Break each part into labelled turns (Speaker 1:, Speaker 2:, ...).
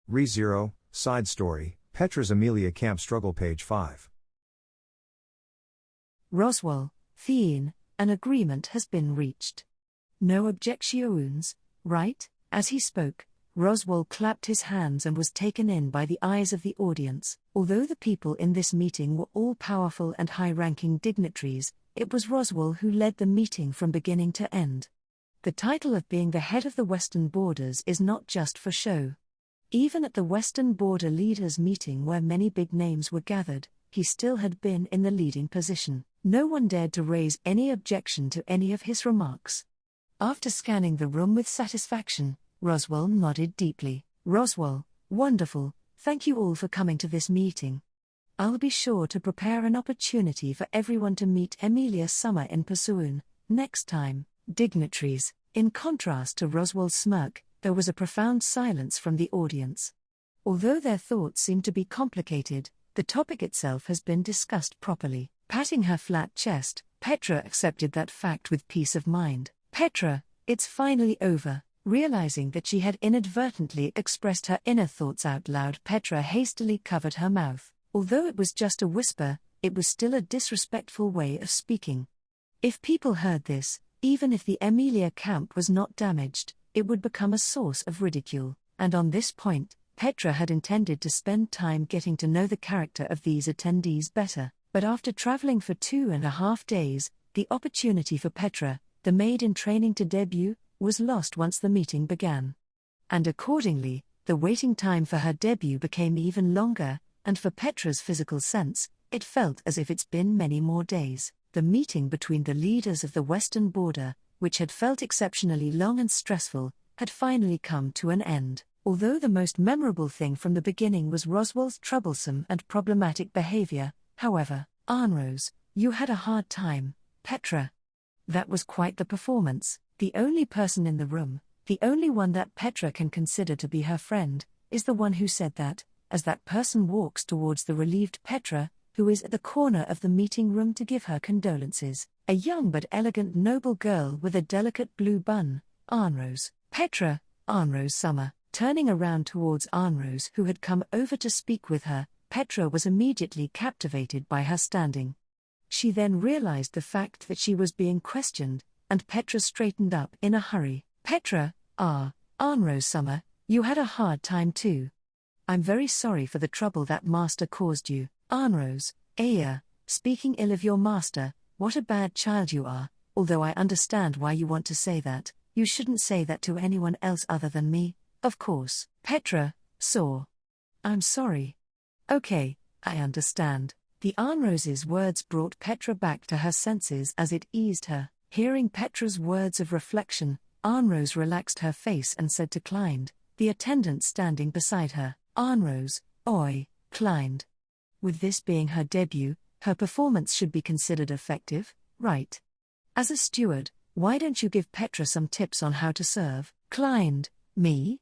Speaker 1: Re-Zero, Side Story, Petra's Emilia Camp Struggle page 5.
Speaker 2: Roswell, Thien, an agreement has been reached. No objections, right? As he spoke, Roswell clapped his hands and was taken in by the eyes of the audience. Although the people in this meeting were all powerful and high-ranking dignitaries, it was Roswell who led the meeting from beginning to end. The title of being the head of the Western Borders is not just for show. Even at the Western Border Leaders meeting where many big names were gathered, he still had been in the leading position. No one dared to raise any objection to any of his remarks. After scanning the room with satisfaction, Roswell nodded deeply. Roswell, wonderful, thank you all for coming to this meeting. I'll be sure to prepare an opportunity for everyone to meet Emilia Summer in person next time. Dignitaries. In contrast to Roswell's smirk, there was a profound silence from the audience. Although their thoughts seemed to be complicated, the topic itself has been discussed properly. Patting her flat chest, Petra accepted that fact with peace of mind. Petra, it's finally over. Realizing that she had inadvertently expressed her inner thoughts out loud, Petra hastily covered her mouth. Although it was just a whisper, it was still a disrespectful way of speaking. If people heard this, even if the Emilia camp was not damaged, it would become a source of ridicule. And on this point, Petra had intended to spend time getting to know the character of these attendees better. But after traveling for 2.5 days, the opportunity for Petra, the maid in training to debut, was lost once the meeting began. And accordingly, the waiting time for her debut became even longer, and for Petra's physical sense, it felt as if it's been many more days. The meeting between the leaders of the Western Border, which had felt exceptionally long and stressful, had finally come to an end. Although the most memorable thing from the beginning was Roswell's troublesome and problematic behavior, however, Arnrose, you had a hard time, Petra. That was quite the performance. The only person in the room, the only one that Petra can consider to be her friend, is the one who said that, as that person walks towards the relieved Petra, who is at the corner of the meeting room to give her condolences. A young but elegant noble girl with a delicate blue bun, Arnrose. Petra, Arnrose Summer. Turning around towards Arnrose who had come over to speak with her, Petra was immediately captivated by her standing. She then realized the fact that she was being questioned, and Petra straightened up in a hurry. Petra, Arnrose Summer, you had a hard time too. I'm very sorry for the trouble that master caused you. Arnrose, speaking ill of your master, what a bad child you are. Although I understand why you want to say that, you shouldn't say that to anyone else other than me, of course. Petra, I'm sorry. Okay, I understand. The Arnrose's words brought Petra back to her senses as it eased her. Hearing Petra's words of reflection, Arnrose relaxed her face and said to Clyde, the attendant standing beside her, Arnrose, oi, Clyde. With this being her debut, her performance should be considered effective, right? As a steward, why don't you give Petra some tips on how to serve? Clyde, me?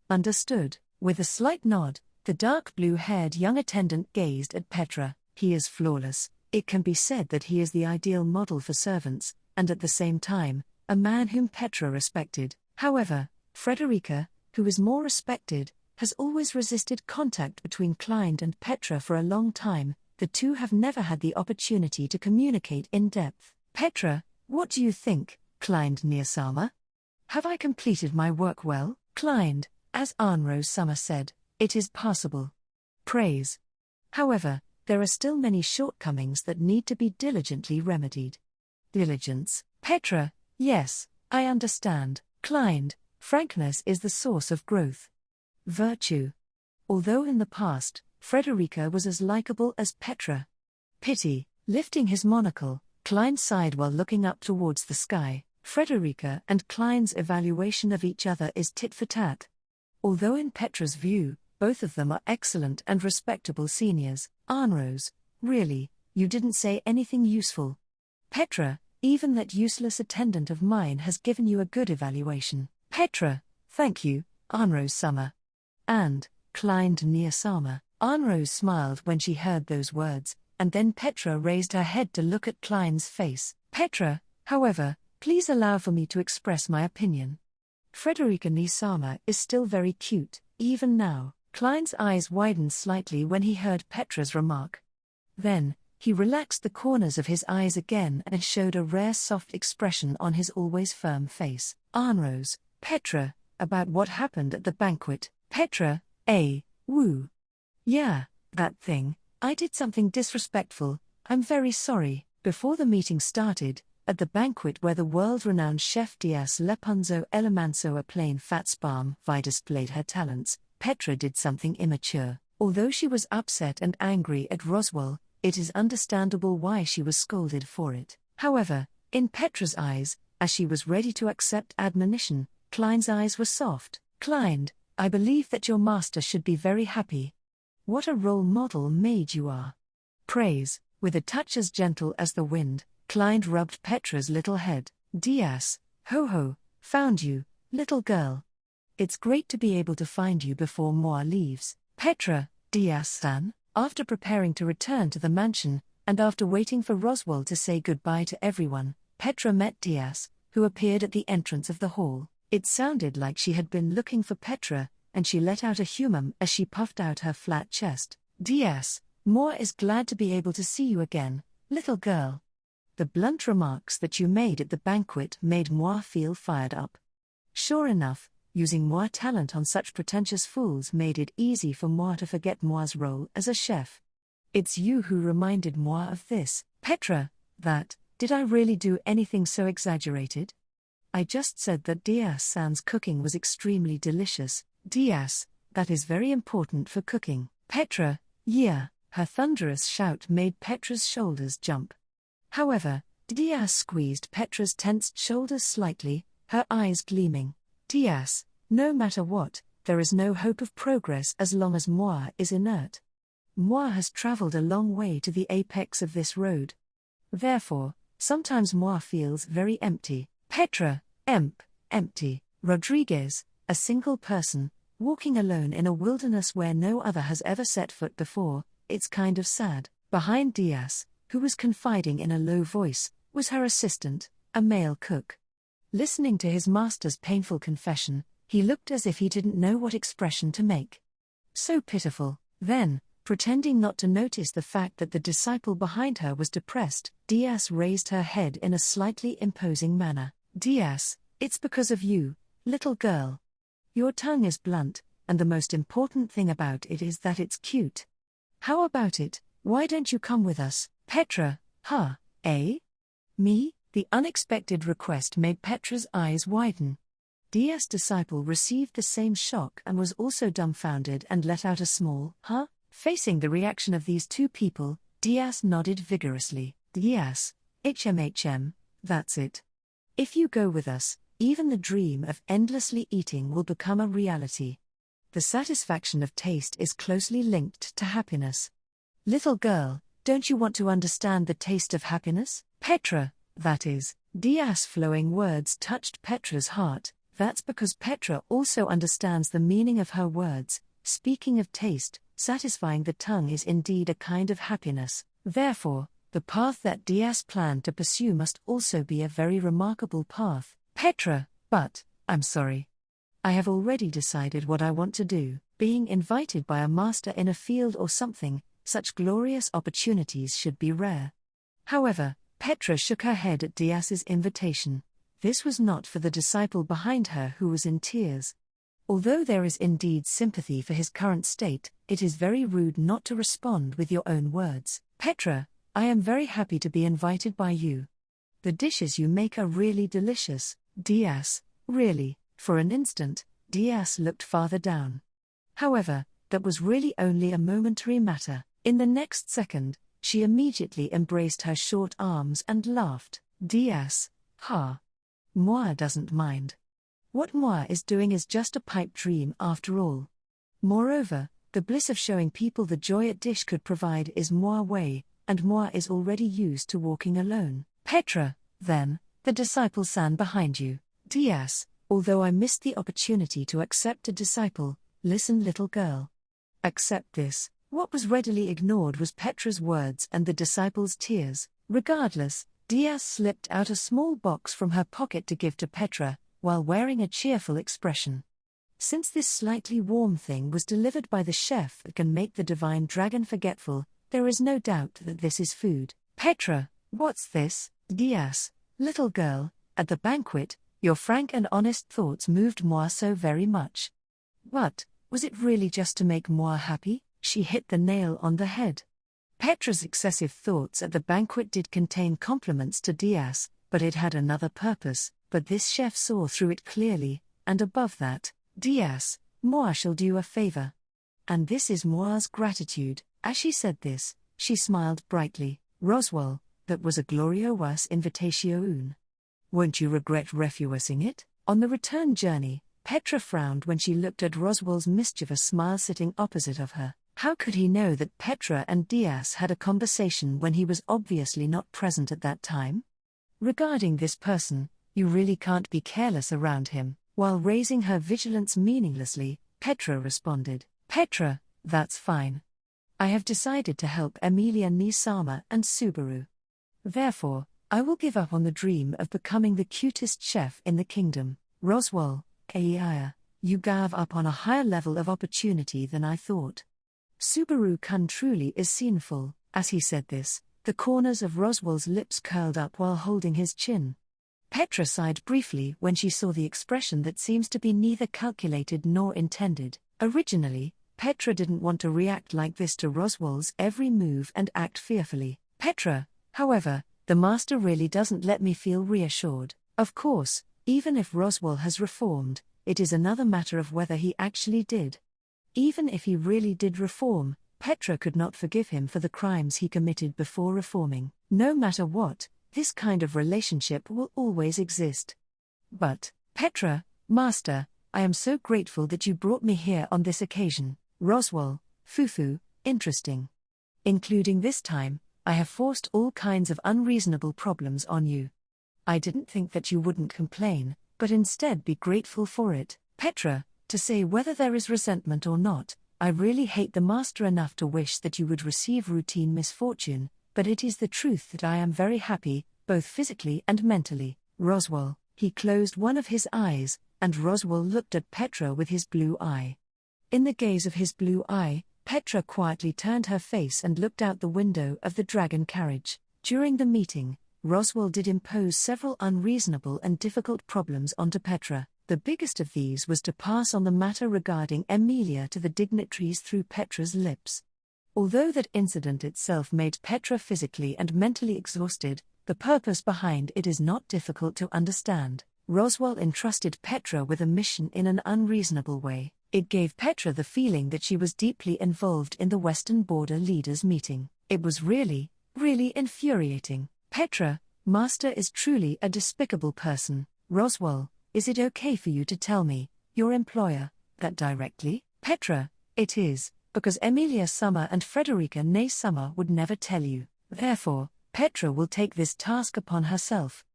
Speaker 2: Understood. With a slight nod, the dark blue-haired young attendant gazed at Petra. He is flawless. It can be said that he is the ideal model for servants, and at the same time, a man whom Petra respected. However, Frederica, who is more respected, has always resisted contact between Clyde and Petra for a long time. The two have never had the opportunity to communicate in depth. Petra, what do you think, Clyde Nearsama? Have I completed my work well? Clyde, as Arnrose Summer said, it is passable. Praise. However, there are still many shortcomings that need to be diligently remedied. Diligence. Petra, yes, I understand. Clyde, frankness is the source of growth. Virtue. Although in the past, Frederica was as likable as Petra. Pity. Lifting his monocle, Clyde sighed while looking up towards the sky. Frederica and Clyde's evaluation of each other is tit for tat. Although in Petra's view, both of them are excellent and respectable seniors. Arnrose, really, you didn't say anything useful. Petra, even that useless attendant of mine has given you a good evaluation. Petra, thank you, Arnrose Summer. And, Clyde Nearsama. Arnrose smiled when she heard those words, and then Petra raised her head to look at Clyde's face. Petra, however, please allow for me to express my opinion. Frederica Nearsama is still very cute, even now. Klein's eyes widened slightly when he heard Petra's remark. Then, he relaxed the corners of his eyes again and showed a rare soft expression on his always firm face. Arnrose, Petra, about what happened at the banquet. Petra, woo. Yeah, that thing, I did something disrespectful, I'm very sorry. Before the meeting started, at the banquet where the world-renowned chef Dias Lepunzo Elemanso a plain fat spam displayed her talents, Petra did something immature. Although she was upset and angry at Roswell, it is understandable why she was scolded for it. However, in Petra's eyes, as she was ready to accept admonition, Klein's eyes were soft. Klein, I believe that your master should be very happy. What a role model maid you are. Praise, with a touch as gentle as the wind, Klein rubbed Petra's little head. Dias, ho, found you, little girl. It's great to be able to find you before Moi leaves. Petra, Dias-san, after preparing to return to the mansion, and after waiting for Roswell to say goodbye to everyone, Petra met Dias, who appeared at the entrance of the hall. It sounded like she had been looking for Petra, and she let out a humum as she puffed out her flat chest. Dias, Moi is glad to be able to see you again, little girl. The blunt remarks that you made at the banquet made Moi feel fired up. Sure enough, using Moi talent on such pretentious fools made it easy for Moi to forget Moi's role as a chef. It's you who reminded Moi of this. Petra, did I really do anything so exaggerated? I just said that Dias-san's cooking was extremely delicious. Dias, that is very important for cooking. Petra, yeah, her thunderous shout made Petra's shoulders jump. However, Dias squeezed Petra's tensed shoulders slightly, her eyes gleaming. Dias, no matter what, there is no hope of progress as long as Moi is inert. Moi has traveled a long way to the apex of this road. Therefore, sometimes Moi feels very empty. Petra, empty. Rodriguez, a single person, walking alone in a wilderness where no other has ever set foot before, it's kind of sad. Behind Dias, who was confiding in a low voice, was her assistant, a male cook. Listening to his master's painful confession, he looked as if he didn't know what expression to make. So pitiful. Then, pretending not to notice the fact that the disciple behind her was depressed, Dias raised her head in a slightly imposing manner. Dias, it's because of you, little girl. Your tongue is blunt, and the most important thing about it is that it's cute. How about it, why don't you come with us? Petra, Me? The unexpected request made Petra's eyes widen. Dias' disciple received the same shock and was also dumbfounded and let out a small, Facing the reaction of these two people, Dias nodded vigorously. Dias, that's it. If you go with us, even the dream of endlessly eating will become a reality. The satisfaction of taste is closely linked to happiness. Little girl, don't you want to understand the taste of happiness? Petra, that is. Dias' flowing words touched Petra's heart. That's because Petra also understands the meaning of her words. Speaking of taste, satisfying the tongue is indeed a kind of happiness. Therefore, the path that Dias planned to pursue must also be a very remarkable path. Petra, but, I'm sorry. I have already decided what I want to do. Being invited by a master in a field or something, such glorious opportunities should be rare. However, Petra shook her head at Dias's invitation. This was not for the disciple behind her who was in tears. Although there is indeed sympathy for his current state, it is very rude not to respond with your own words. Petra, I am very happy to be invited by you. The dishes you make are really delicious. Dias, really? For an instant, Dias looked farther down. However, that was really only a momentary matter. In the next second, she immediately embraced her short arms and laughed. Dias, Moi doesn't mind. What Moi is doing is just a pipe dream after all. Moreover, the bliss of showing people the joy a dish could provide is Moi way, and Moi is already used to walking alone. Petra, then, the disciple-san behind you. Dias, although I missed the opportunity to accept a disciple, listen little girl. Accept this. What was readily ignored was Petra's words and the disciple's tears. Regardless, Dias slipped out a small box from her pocket to give to Petra, while wearing a cheerful expression. Since this slightly warm thing was delivered by the chef that can make the divine dragon forgetful, there is no doubt that this is food. Petra, what's this? Diaz, little girl, at the banquet, your frank and honest thoughts moved moi so very much. But, was it really just to make moi happy? She hit the nail on the head. Petra's excessive thoughts at the banquet did contain compliments to Diaz, but it had another purpose, but this chef saw through it clearly, and above that, Diaz, moi shall do you a favor. And this is moi's gratitude. As she said this, she smiled brightly. Roswell, that was a glorious invitation. Won't you regret refusing it? On the return journey, Petra frowned when she looked at Roswell's mischievous smile sitting opposite of her. How could he know that Petra and Diaz had a conversation when he was obviously not present at that time? Regarding this person, you really can't be careless around him. While raising her vigilance meaninglessly, Petra responded, Petra, that's fine. I have decided to help Emilia Nisama and Subaru. Therefore, I will give up on the dream of becoming the cutest chef in the kingdom. Roswell, you gave up on a higher level of opportunity than I thought. Subaru-kun truly is sinful. As he said this, the corners of Roswell's lips curled up while holding his chin. Petra sighed briefly when she saw the expression that seems to be neither calculated nor intended. Originally, Petra didn't want to react like this to Roswell's every move and act fearfully. Petra, however, the master really doesn't let me feel reassured. Of course, even if Roswell has reformed, it is another matter of whether he actually did. Even if he really did reform, Petra could not forgive him for the crimes he committed before reforming. No matter what, this kind of relationship will always exist. But, Petra, master, I am so grateful that you brought me here on this occasion. Roswell, Fufu, interesting. Including this time, I have forced all kinds of unreasonable problems on you. I didn't think that you wouldn't complain, but instead be grateful for it. Petra, to say whether there is resentment or not, I really hate the master enough to wish that you would receive routine misfortune, but it is the truth that I am very happy, both physically and mentally. Roswell, he closed one of his eyes, and Roswell looked at Petra with his blue eye. In the gaze of his blue eye, Petra quietly turned her face and looked out the window of the dragon carriage. During the meeting, Roswell did impose several unreasonable and difficult problems onto Petra. The biggest of these was to pass on the matter regarding Emilia to the dignitaries through Petra's lips. Although that incident itself made Petra physically and mentally exhausted, the purpose behind it is not difficult to understand. Roswell entrusted Petra with a mission in an unreasonable way. It gave Petra the feeling that she was deeply involved in the Western Border Leaders meeting. It was really, really infuriating. Petra, master is truly a despicable person. Roswell, is it okay for you to tell me, your employer, that directly? Petra, it is, because Emilia Summer and Frederica Nay Summer would never tell you. Therefore, Petra will take this task upon herself.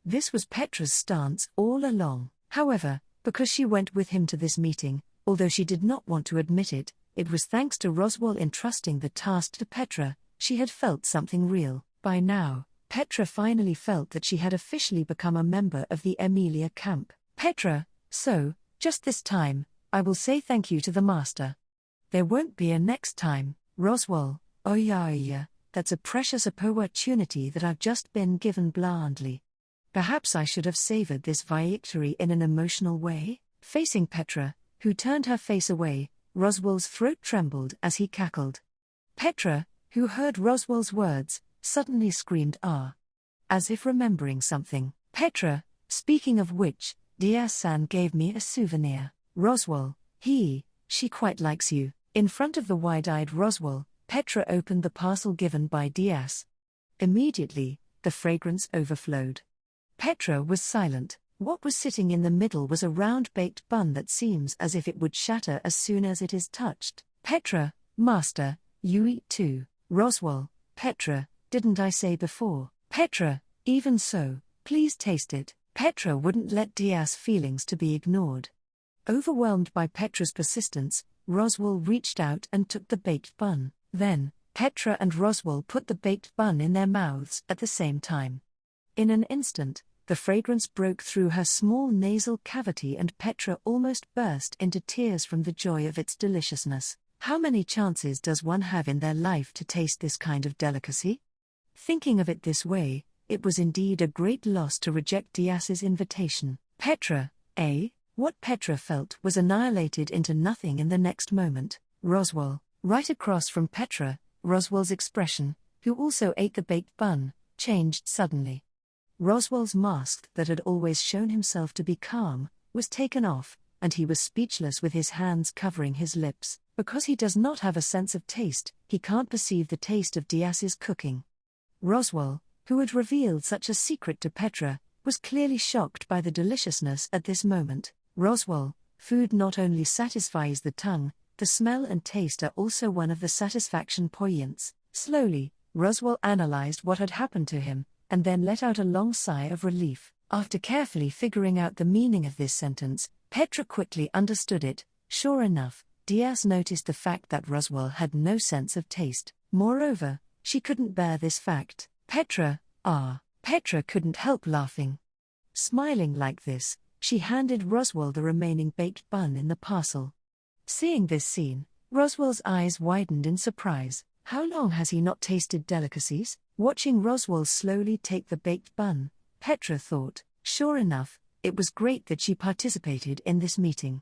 Speaker 2: This was Petra's stance all along. However, because she went with him to this meeting, although she did not want to admit it, it was thanks to Roswell entrusting the task to Petra, she had felt something real. By now, Petra finally felt that she had officially become a member of the Emilia camp. Petra, so, just this time, I will say thank you to the master. There won't be a next time. Roswell, oh yeah, that's a precious opportunity that I've just been given blandly. Perhaps I should have savored this victory in an emotional way. Facing Petra, who turned her face away, Roswell's throat trembled as he cackled. Petra, who heard Roswell's words, suddenly screamed ah. As if remembering something. Petra, speaking of which, Diaz-san gave me a souvenir. Roswell, she quite likes you. In front of the wide-eyed Roswell, Petra opened the parcel given by Diaz. Immediately, the fragrance overflowed. Petra was silent. What was sitting in the middle was a round baked bun that seems as if it would shatter as soon as it is touched. Petra, master, you eat too. Roswell, Petra, didn't I say before? Petra, even so, please taste it. Petra wouldn't let Diaz's feelings to be ignored. Overwhelmed by Petra's persistence, Roswell reached out and took the baked bun. Then, Petra and Roswell put the baked bun in their mouths at the same time. In an instant, The fragrance broke through her small nasal cavity and Petra almost burst into tears from the joy of its deliciousness. How many chances does one have in their life to taste this kind of delicacy? Thinking of it this way, it was indeed a great loss to reject Diaz's invitation. Petra, What Petra felt was annihilated into nothing in the next moment. Roswell, right across from Petra, Roswell's expression, who also ate the baked bun, changed suddenly. Roswell's mask that had always shown himself to be calm, was taken off, and he was speechless with his hands covering his lips. Because he does not have a sense of taste, he can't perceive the taste of Diaz's cooking. Roswell, who had revealed such a secret to Petra, was clearly shocked by the deliciousness at this moment. Roswell, food not only satisfies the tongue, the smell and taste are also one of the satisfaction poignants. Slowly, Roswell analyzed what had happened to him, and then let out a long sigh of relief. After carefully figuring out the meaning of this sentence, Petra quickly understood it. Sure enough, Diaz noticed the fact that Roswell had no sense of taste. Moreover, she couldn't bear this fact. Petra couldn't help laughing. Smiling like this, she handed Roswell the remaining baked bun in the parcel. Seeing this scene, Roswell's eyes widened in surprise. How long has he not tasted delicacies? Watching Roswell slowly take the baked bun, Petra thought, sure enough, it was great that she participated in this meeting.